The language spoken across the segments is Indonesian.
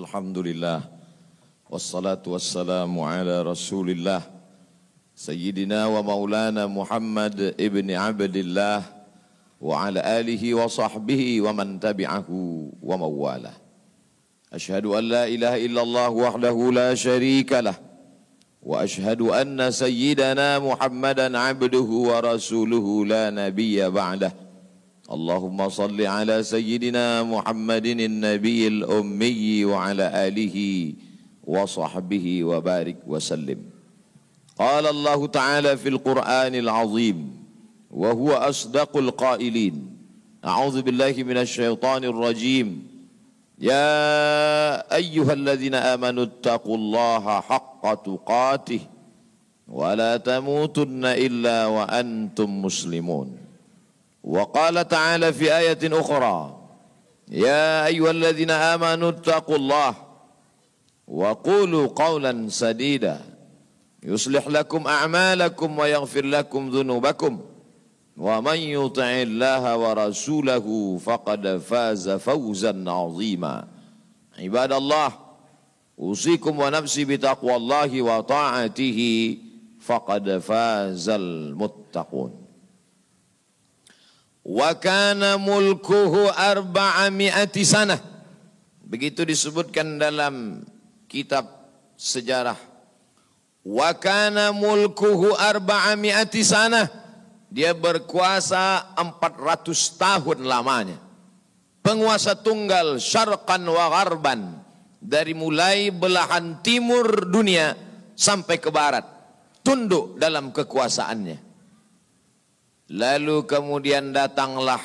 Alhamdulillah. Wassalatu wassalamu ala rasulillah. Sayyidina wa maulana Muhammad ibn Abdillah. Wa ala alihi wa sahbihi wa man tabi'ahu wa mawalah. Ashhadu an la ilaha illallah wahdahu la sharika lah. Wa ashhadu anna sayyidana Muhammadan abduhu wa rasuluhu la nabiyya ba'dah. Allahumma salli ala sayyidina Muhammadin an-nabiyil ummi wa ala alihi wa sahbihi wa barik wa sallim. Qala Allah Ta'ala fil Qur'anil azim wa huwa asdaqul qailin. A'udzu billahi minasy syaithanir rajim. Ya ayyuhalladzina amanu taqullaha haqqa tuqatih wa la tamutunna illa wa antum muslimun. وقال تعالى في آية أخرى يا أيها الذين آمنوا اتقوا الله وقولوا قولا سديدا يصلح لكم أعمالكم ويغفر لكم ذنوبكم ومن يطع الله ورسوله فقد فاز فوزا عظيما عباد الله أوصيكم ونفسي بتقوى الله وطاعته فقد فاز المتقون. Wa kana mulkuhu 400 sanah. Begitu disebutkan dalam kitab sejarah. Wa kana mulkuhu 400 sanah. Dia berkuasa 400 tahun lamanya. Penguasa tunggal syarqan wa gharban. Dari mulai belahan timur dunia sampai ke barat. Tunduk dalam kekuasaannya. Lalu kemudian datanglah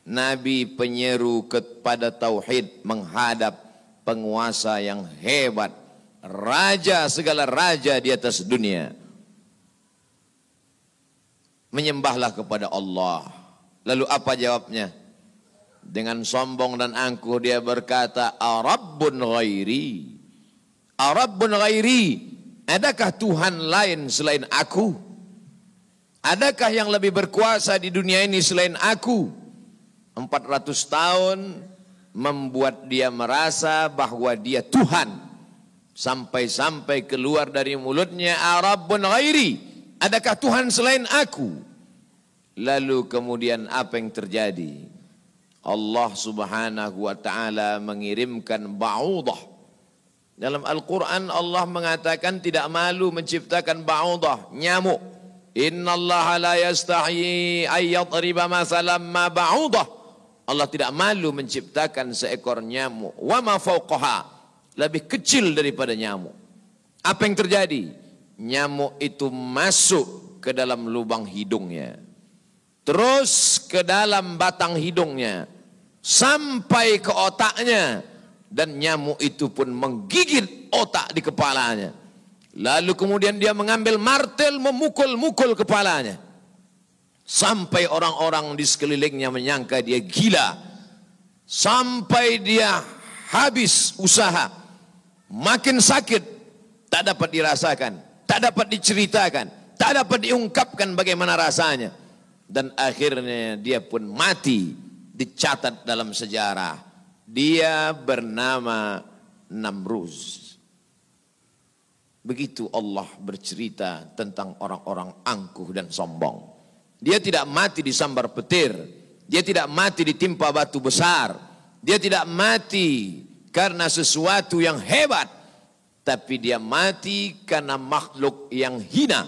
Nabi penyeru kepada tauhid menghadap penguasa yang hebat, raja segala raja di atas dunia. Menyembahlah kepada Allah. Lalu apa jawabnya? Dengan sombong dan angkuh dia berkata, Arabbun ghairi. Arabbun ghairi. Adakah Tuhan lain selain aku? Adakah yang lebih berkuasa di dunia ini selain aku? 400 tahun membuat dia merasa bahwa dia Tuhan. Sampai-sampai keluar dari mulutnya, Arabbun ghairi. Adakah Tuhan selain aku? Lalu kemudian apa yang terjadi? Allah subhanahu wa ta'ala mengirimkan ba'udah. Dalam Al-Quran Allah mengatakan tidak malu menciptakan ba'udah, nyamuk. Inna Allah la yastahi ayyadriba masalam ma ba'udah. Allah tidak malu menciptakan seekor nyamuk. Wa ma fauqaha. Lebih kecil daripada nyamuk. Apa yang terjadi? Nyamuk itu masuk ke dalam lubang hidungnya. Terus ke dalam batang hidungnya. Sampai ke otaknya. Dan nyamuk itu pun menggigit otak di kepalanya. Lalu kemudian dia mengambil martel memukul-mukul kepalanya. Sampai orang-orang di sekelilingnya menyangka dia gila. Sampai dia habis usaha. Makin sakit. Tak dapat dirasakan. Tak dapat diceritakan. Tak dapat diungkapkan bagaimana rasanya. Dan akhirnya dia pun mati. Dicatat dalam sejarah. Dia bernama Namruz. Begitu Allah bercerita tentang orang-orang angkuh dan sombong. Dia tidak mati disambar petir. Dia tidak mati ditimpa batu besar. Dia tidak mati karena sesuatu yang hebat. Tapi dia mati karena makhluk yang hina.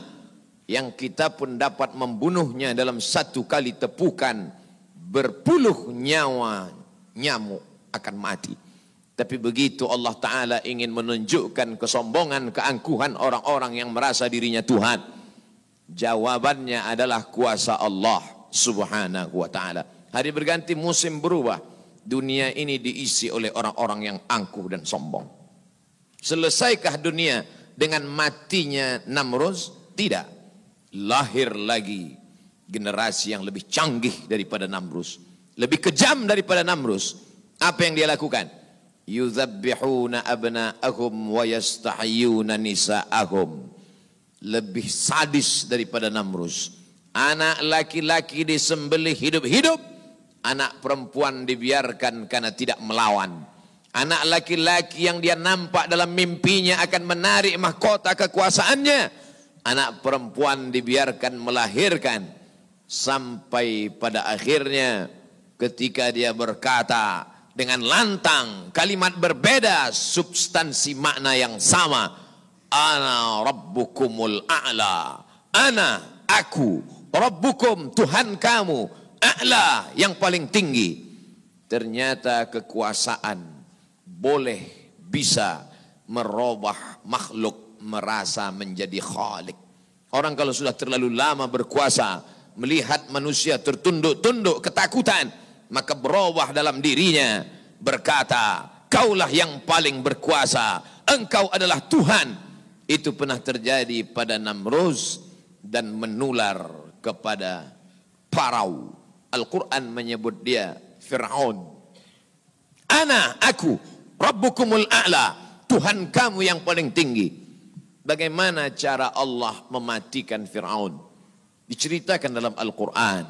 Yang kita pun dapat membunuhnya dalam satu kali tepukan. Berpuluh nyawa nyamuk akan mati. Tapi begitu Allah Ta'ala ingin menunjukkan kesombongan, keangkuhan orang-orang yang merasa dirinya Tuhan. Jawabannya adalah kuasa Allah Subhanahu wa Ta'ala. Hari berganti musim berubah. Dunia ini diisi oleh orang-orang yang angkuh dan sombong. Selesaikah dunia dengan matinya Namruz? Tidak. Lahir lagi generasi yang lebih canggih daripada Namruz. Lebih kejam daripada Namruz. Apa yang dia lakukan? Yuzabbihuna abna'ahum wa yastahyuna nisa'ahum. Lebih sadis daripada Namruz. Anak laki-laki disembelih hidup-hidup. Anak perempuan dibiarkan karena tidak melawan. Anak laki-laki yang dia nampak dalam mimpinya akan menarik mahkota kekuasaannya. Anak perempuan dibiarkan melahirkan. Sampai pada akhirnya ketika dia berkata dengan lantang, kalimat berbeda, substansi makna yang sama. Ana rabbukumul a'la. Ana, aku, rabbukum, Tuhan kamu, a'la, yang paling tinggi. Ternyata kekuasaan boleh bisa merubah makhluk merasa menjadi khalik. Orang kalau sudah terlalu lama berkuasa, melihat manusia tertunduk-tunduk ketakutan, maka berubah dalam dirinya, berkata, kaulah yang paling berkuasa, engkau adalah Tuhan. Itu pernah terjadi pada Namruz dan menular kepada Parau. Al-Quran menyebut dia Fir'aun. Ana, aku, Rabbukumul a'la, Tuhan kamu yang paling tinggi. Bagaimana cara Allah mematikan Fir'aun? Diceritakan dalam Al-Quran.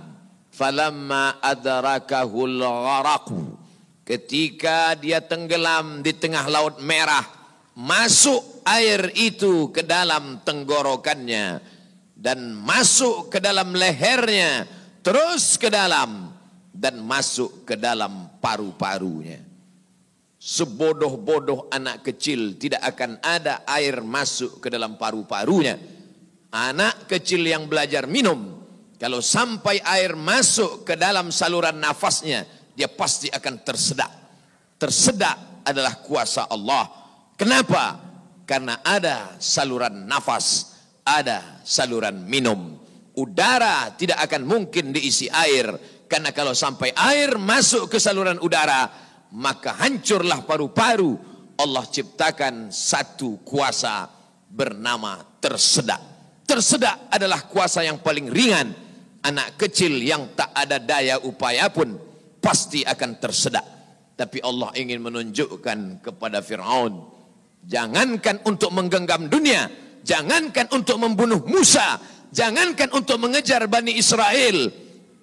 Falamma adrakahul gharaqu, ketika dia tenggelam di tengah laut merah, masuk air itu ke dalam tenggorokannya dan masuk ke dalam lehernya, terus ke dalam dan masuk ke dalam paru-parunya. Sebodoh-bodoh anak kecil tidak akan ada air masuk ke dalam paru-parunya. Anak kecil yang belajar minum, kalau sampai air masuk ke dalam saluran nafasnya, dia pasti akan tersedak. Tersedak adalah kuasa Allah. Kenapa? Karena ada saluran nafas, ada saluran minum. Udara tidak akan mungkin diisi air, karena kalau sampai air masuk ke saluran udara, maka hancurlah paru-paru. Allah ciptakan satu kuasa bernama tersedak. Tersedak adalah kuasa yang paling ringan. Anak kecil yang tak ada daya upaya pun pasti akan tersedak. Tapi Allah ingin menunjukkan kepada Fir'aun, jangankan untuk menggenggam dunia, jangankan untuk membunuh Musa, jangankan untuk mengejar Bani Israel,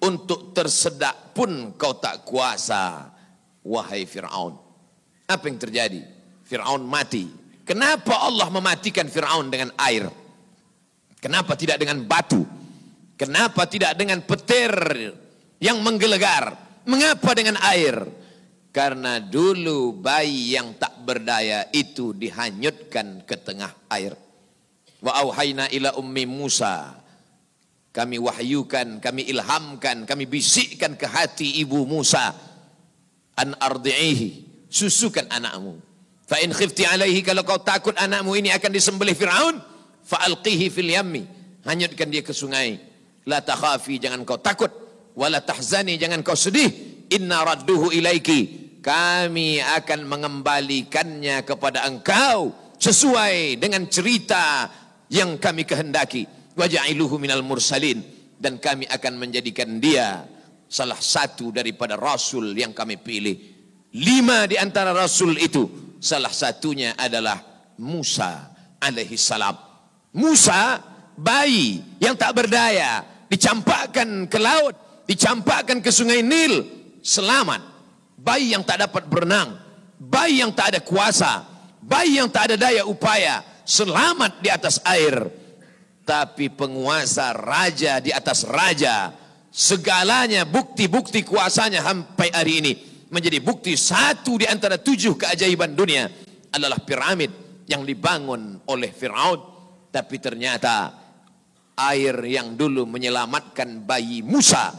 untuk tersedak pun kau tak kuasa. Wahai Fir'aun, apa yang terjadi? Fir'aun mati. Kenapa Allah mematikan Fir'aun dengan air? Kenapa tidak dengan batu? Kenapa tidak dengan petir yang menggelegar? Mengapa dengan air? Karena dulu bayi yang tak berdaya itu dihanyutkan ke tengah air. Wa auhayna ila ummi Musa, kami wahyukan, kami ilhamkan, kami bisikkan ke hati ibu Musa, an ardi'ihi, susukan anakmu. Fa in khifti alaihi, kalau kau takut anakmu ini akan disembelih Fir'aun, fa alqihi fil yammi, hanyutkan dia ke sungai. La takhafi, jangan kau takut, wala tahzani, jangan kau sedih, inna radduhu ilaiki, kami akan mengembalikannya kepada engkau sesuai dengan cerita yang kami kehendaki. Wa ja'iluhu minal mursalin, dan kami akan menjadikan dia salah satu daripada rasul yang kami pilih. 5 di antara rasul itu, salah satunya adalah Musa alaihi salam. Musa, bayi yang tak berdaya, dicampakkan ke laut, dicampakkan ke sungai Nil, selamat. Bayi yang tak dapat berenang, bayi yang tak ada kuasa, bayi yang tak ada daya upaya, selamat di atas air. Tapi penguasa, raja di atas raja, segalanya bukti-bukti kuasanya sampai hari ini menjadi bukti. Satu di antara 7 keajaiban dunia adalah piramid yang dibangun oleh Fir'aun. Tapi ternyata air yang dulu menyelamatkan bayi Musa,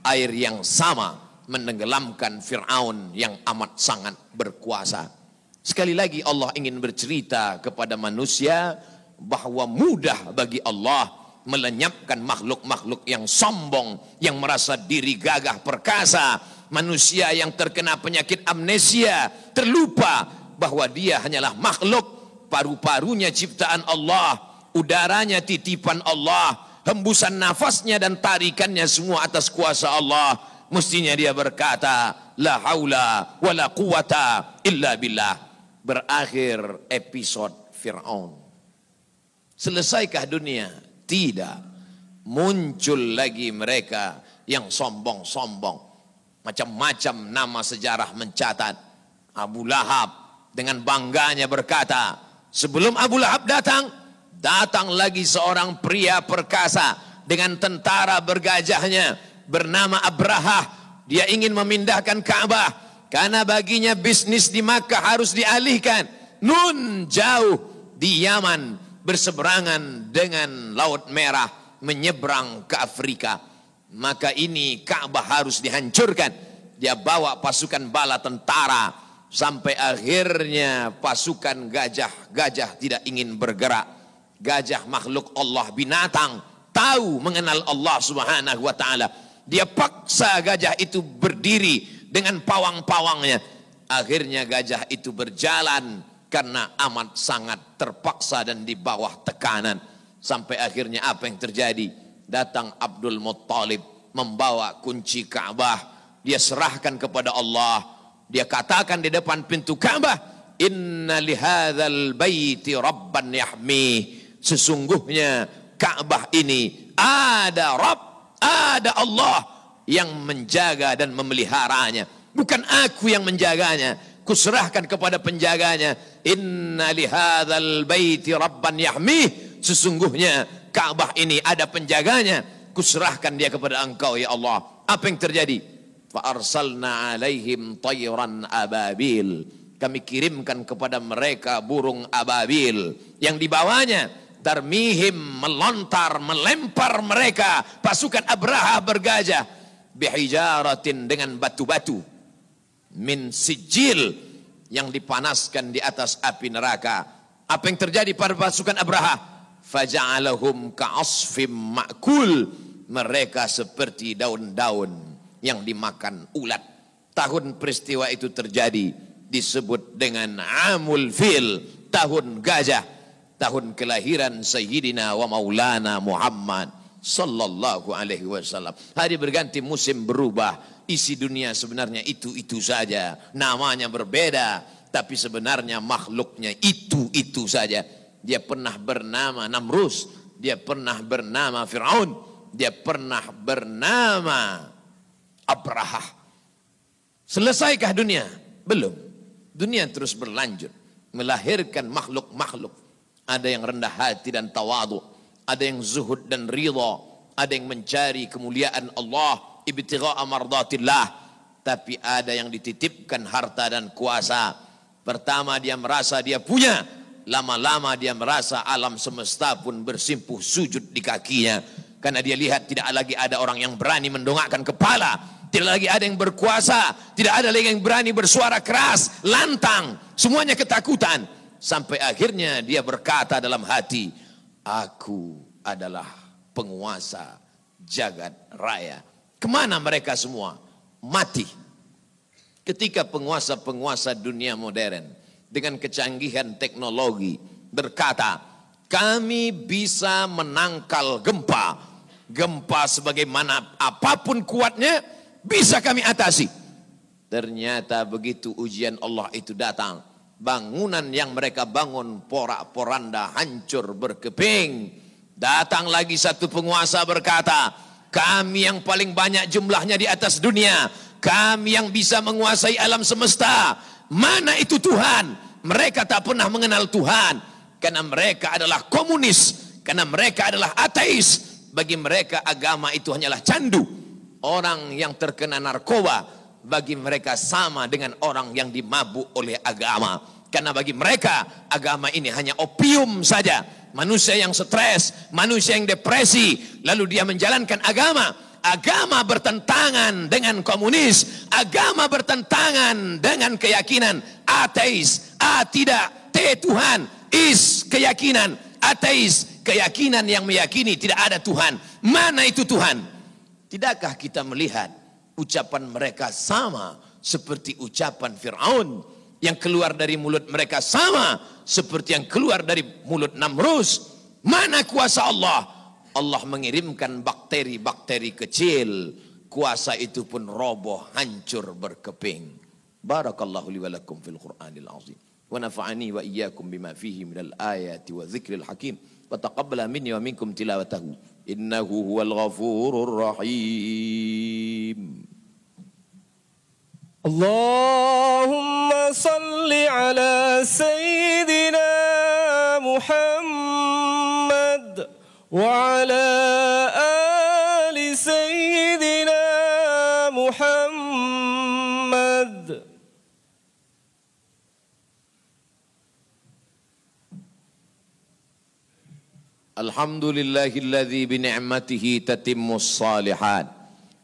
air yang sama menenggelamkan Fir'aun yang amat sangat berkuasa. Sekali lagi Allah ingin bercerita kepada manusia bahwa mudah bagi Allah melenyapkan makhluk-makhluk yang sombong, yang merasa diri gagah perkasa, manusia yang terkena penyakit amnesia, terlupa bahwa dia hanyalah makhluk, paru-parunya ciptaan Allah, udaranya titipan Allah, hembusan nafasnya dan tarikannya semua atas kuasa Allah. Mestinya dia berkata, la haula wa la quwata illa billah. Berakhir episode Fir'aun. Selesaikah dunia? Tidak. Muncul lagi mereka yang sombong-sombong. Macam-macam nama sejarah mencatat. Abu Lahab dengan bangganya berkata, sebelum Abu Lahab datang, datang lagi seorang pria perkasa dengan tentara bergajahnya bernama Abrahah. Dia ingin memindahkan Ka'bah karena baginya bisnis di Makkah harus dialihkan. Nun jauh di Yaman berseberangan dengan Laut Merah menyeberang ke Afrika. Maka ini Ka'bah harus dihancurkan. Dia bawa pasukan bala tentara. Sampai akhirnya pasukan gajah tidak ingin bergerak. Gajah makhluk Allah, binatang, tahu mengenal Allah Subhanahu wa ta'ala. Dia paksa gajah itu berdiri dengan pawang-pawangnya. Akhirnya gajah itu berjalan karena amat sangat terpaksa dan di bawah tekanan. Sampai akhirnya apa yang terjadi? Datang Abdul Muttalib membawa kunci Ka'bah. Dia serahkan kepada Allah. Dia katakan di depan pintu Ka'bah, inna lihadzal baiti rabban yahmi. Sesungguhnya Ka'bah ini ada Rabb, ada Allah yang menjaga dan memeliharanya. Bukan aku yang menjaganya, kuserahkan kepada penjaganya. Inna lihadzal baiti rabban yahmi. Sesungguhnya Ka'bah ini ada penjaganya, kuserahkan dia kepada engkau ya Allah. Apa yang terjadi? Fa'arsalna alaihim tayran ababil. Kami kirimkan kepada mereka burung ababil yang dibawanya tarmihim, melontar, melempar mereka pasukan Abraha bergajah bihijaratin, dengan batu-batu min sijil, yang dipanaskan di atas api neraka. Apa yang terjadi pada pasukan Abraha? Faja'alahum ka'asfim ma'kul. Mereka seperti daun-daun yang dimakan ulat. Tahun peristiwa itu terjadi disebut dengan Amul Fil, tahun gajah, tahun kelahiran Sayyidina wa Maulana Muhammad sallallahu alaihi wasallam. Hari berganti, musim berubah, isi dunia sebenarnya itu-itu saja, namanya berbeda, tapi sebenarnya makhluknya itu-itu saja. Dia pernah bernama Namrus, dia pernah bernama Fir'aun, dia pernah bernama Abraha. Selesaikah dunia? Belum. Dunia terus berlanjut, melahirkan makhluk-makhluk. Ada yang rendah hati dan tawadu, ada yang zuhud dan ridha, ada yang mencari kemuliaan Allah, ibtigha'a mardatillah. Tapi ada yang dititipkan harta dan kuasa. Pertama dia merasa dia punya, lama-lama dia merasa alam semesta pun bersimpuh sujud di kakinya. Karena dia lihat tidak lagi ada orang yang berani mendongakkan kepala. Tidak lagi ada yang berkuasa, tidak ada lagi yang berani bersuara keras, lantang, semuanya ketakutan. Sampai akhirnya dia berkata dalam hati, aku adalah penguasa jagat raya. Kemana mereka semua? Mati. Ketika penguasa-penguasa dunia modern dengan kecanggihan teknologi berkata, kami bisa menangkal gempa. Gempa sebagaimana apapun kuatnya, bisa kami atasi. Ternyata begitu ujian Allah itu datang, bangunan yang mereka bangun porak-poranda, hancur berkeping. Datang lagi satu penguasa berkata, kami yang paling banyak jumlahnya di atas dunia, kami yang bisa menguasai alam semesta. Mana itu Tuhan? Mereka tak pernah mengenal Tuhan, karena mereka adalah komunis, karena mereka adalah ateis. Bagi mereka agama itu hanyalah candu. Orang yang terkena narkoba bagi mereka sama dengan orang yang dimabuk oleh agama. Karena bagi mereka agama ini hanya opium saja. Manusia yang stres, manusia yang depresi, lalu dia menjalankan agama. Agama bertentangan dengan komunis, agama bertentangan dengan keyakinan ateis. A tidak, T Tuhan, is keyakinan, ateis keyakinan yang meyakini tidak ada Tuhan. Mana itu Tuhan? Tidakkah kita melihat ucapan mereka sama seperti ucapan Fir'aun, yang keluar dari mulut mereka sama seperti yang keluar dari mulut Namrus? Mana kuasa Allah? Allah mengirimkan bakteri-bakteri kecil, kuasa itu pun roboh, hancur berkeping. Barakallahu li wa lakum fil Qur'anil azim. Wa nafa'ani wa iyyakum bima fihi minal ayati wa dzikril hakim. Wa taqabbala minni wa minkum tilawatahu. Innahu huwal ghafurur rahim. Allahumma صل على سيدنا محمد وعلى آل سيدنا محمد. Alhamdulillahilladzi bini'matihi tatimmus salihat.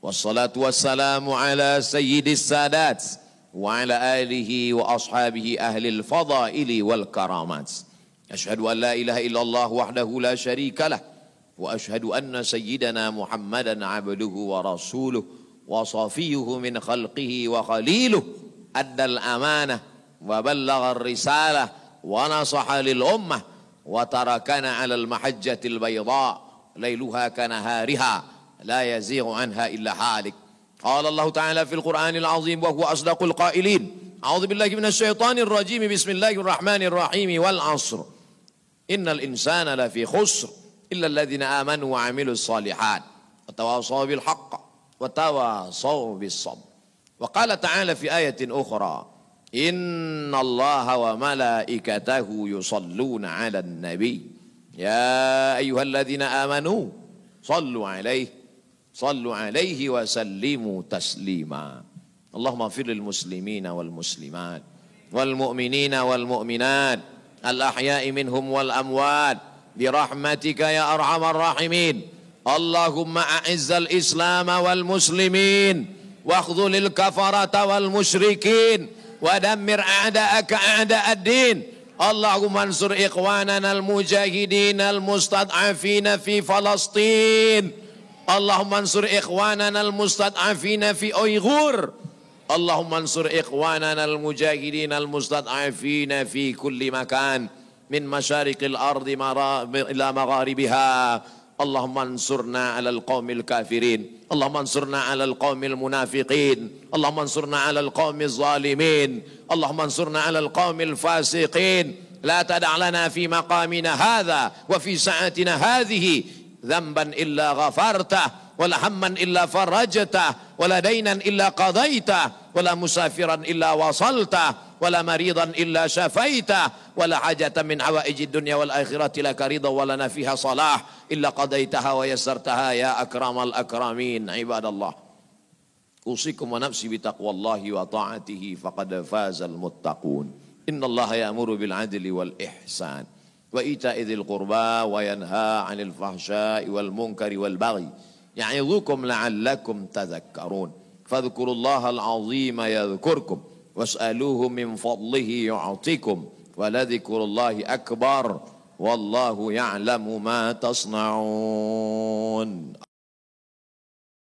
Wassalatu wassalamu ala sayyidis sadat wa ala alihi wa ashabihi ahlil fadaili wal karamat. Ashhadu an la ilaha illallah wahdahu la syarika lah wa ashhadu anna sayyidana Muhammadan abduhu wa rasuluh wa safiyuhu min khalqihi wa khaliluh addal amanah wa ballagha risalah wa nasaha lil ummah wa tarakana 'alal mahajjatil bayda lailuha kanahariha la yazighu anha illa halik. Qala Allah Ta'ala fil Qur'anil 'azim wa huwa asdaqul qailin. A'udzu billahi minasy syaithanir rajim. Bismillahirrahmanirrahim. Wal 'ashr. Innal insana lafi khusr illa alladhina amanu wa 'amilus shalihat wa tawasaw bil haqq wa tawasaw bis sabr. Wa qala ta'ala fi ayatin ukhra, innallaha wa malaikatahu yusalluna 'alan nabi ya ayyuhalladzina amanu sallu 'alaihi wa sallimu taslima. Allahumma ighfir lil muslimina wal muslimat wal mu'minina wal mu'minat al-ahya'i minhum wal amwat birahmatika ya arhamar rahimin. Allahumma a'izzal islam wal muslimin wakhdhulil kafarata wal musyrikin wa dammir a'da'aka a'da'ad din. Allahumma ansur ikhwanana al mujahidin al mustad'afina fi Falastin. Allahumma ansur ikhwanana al mustad'afina fi Uyghur. Allahumma ansur ikhwanana al-mujahidin al-mustad'afina fi kulli makan min masyariqil ardi ila magharibiha. Allahumma ansurna 'alal qaumil kafirin. Allahumma ansurna 'alal qaumil munafiqin. Allahumma ansurna 'alal qaumiz zalimin. Allahumma ansurna 'alal qaumil fasiqin. La tada' lana fi maqamina hadha wa fi sa'atina hadhihi dhanban illa ghafartah wala hamman illa farajtah wala dainan illa qadaitah wala musafiran illa wasaltah wala maridan illa syafaitah wala hajatan min hawaijid dunya wal akhirati laka ridha wala nafiha salah illa qadaitaha wa yassartaha ya akramal akramin. Ibadallah, usikum wa nafsi bitaqwallahi wa ta'atihi faqad fazal muttaqun. Innallaha ya'muru bil adli wal ihsan wa ita'i dzil qurba wa yanha 'anil fahsya'i wal munkari wal baghi ya'idzukum la'allakum tadhakkarun. Fadhkurullahal 'azima yadhkurkum was'aluhu min fadlihi yu'tikum wa ladhikrullahi akbar wallahu ya'lamu ma tasna'un.